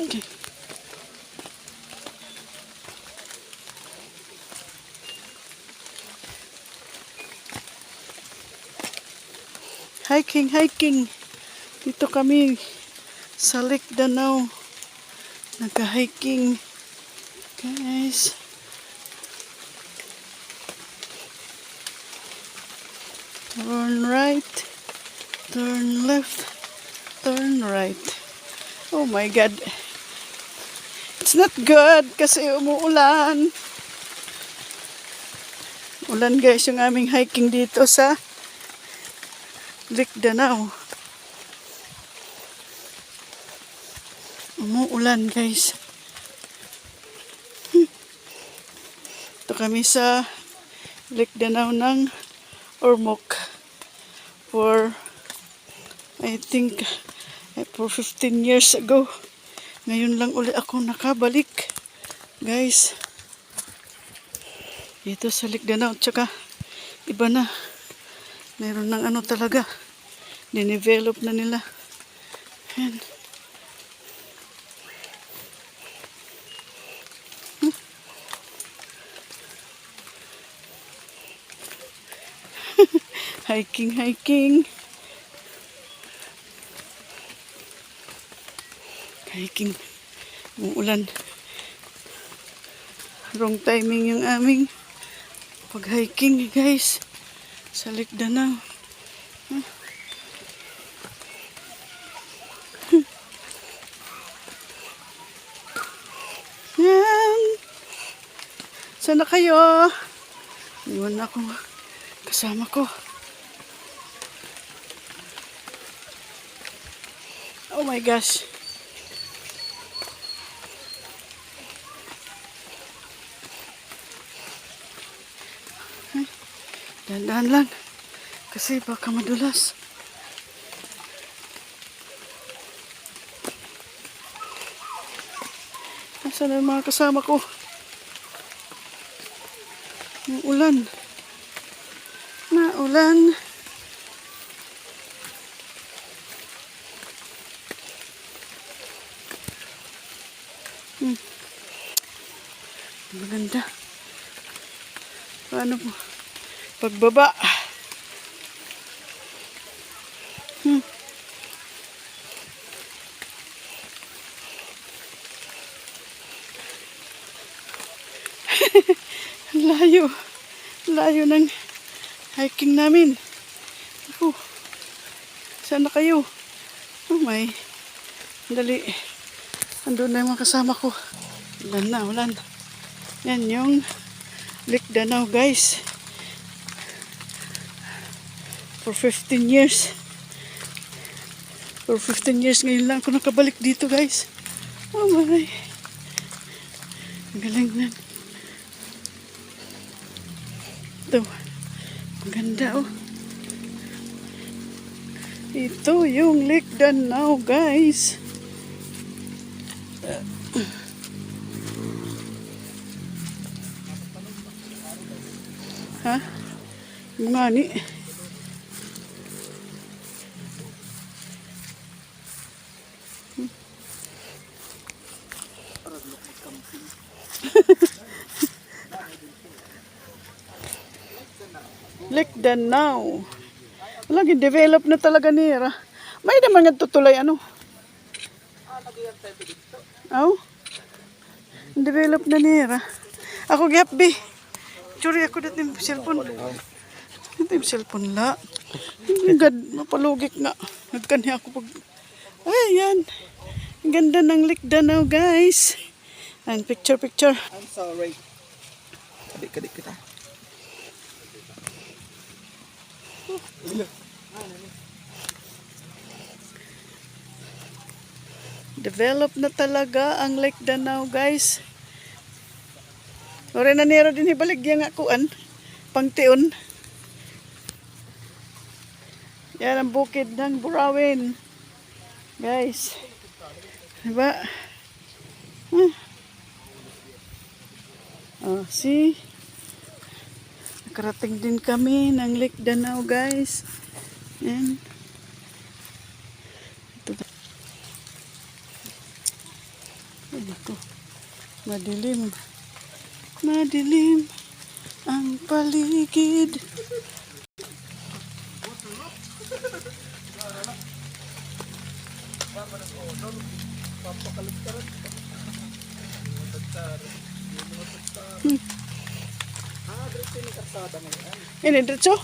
Okay. Hiking. Dito kami sa Lake Danau. Nagka-hiking. Guys. Turn right. Turn left. Turn right. Oh my God. It's not good kasi umuulan. Ulan guys yung aming hiking dito sa Lake Danau. Umuulan guys. Ito kami sa Lake Danau ng Ormoc for I think for 15 years ago. Ngayon lang uli ako nakabalik guys dito sa Lake Danau. Tsaka iba na, mayroon ng ano talaga, dinevelop na nila. Ayan. Hiking. Umuulan. Wrong timing yung aming pag-hiking guys sa Lake Danau. Yan. Sana kayo? Iwan ako kasama ko. Oh my gosh. Dahan-dahan lang. Kasi baka madulas. Nasaan na yung mga kasama ko? Maulan. Maganda. Paano po? Pagbaba. Layo ng hiking namin. Saan na kayo? Oh my. Dali. Andun na yung mga kasama ko. Ulan. Yan yung Lake Danau guys. For 15 years. For 15 years ngayon lang ako nakabalik dito guys. Oh my. Ang galing na. Ito. Ang ganda oh. Ito yung Lake Danau guys. Ha? Mga ni. Lake Danau. Lagi develop na talaga nira. May naman nga tutulay ano. Oh. Develop na nira. Ako gyapbi. Churi ako dito yung cellphone. Ito yung cellphone la. Gad, mapalugik na. Nagkanhi ako pag... Ayan. Ang ganda ng Lake Danau guys. And picture. I'm sorry. Kadik kita. Develop na talaga ang Lake Danau guys. Ore na nira din hibaligya nga kuan. Pangtion. Yan ang bukid ng Burawin. Guys. Diba? Oh, see? Nakarating din kami ng Lake Danau guys. Yan. Madilim. Madilim ang paligid. Ini diretso?